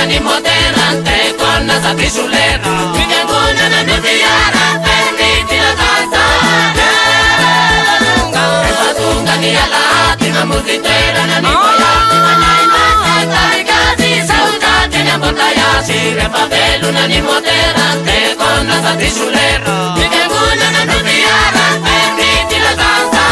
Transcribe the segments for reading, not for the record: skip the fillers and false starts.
Ni moderante con la satrisulera Vivianguna na nubiara Perniti la danza Efatunga ni alati na muzitera Na nipoyati manai masata Ricasi saudati na botayasi Refabelluna ni moderante con la satrisulera Vivianguna na nubiara Perniti la danza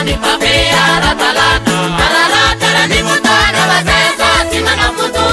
Ni papi ara talana, ara ni mutana, vaseso, si mana futu.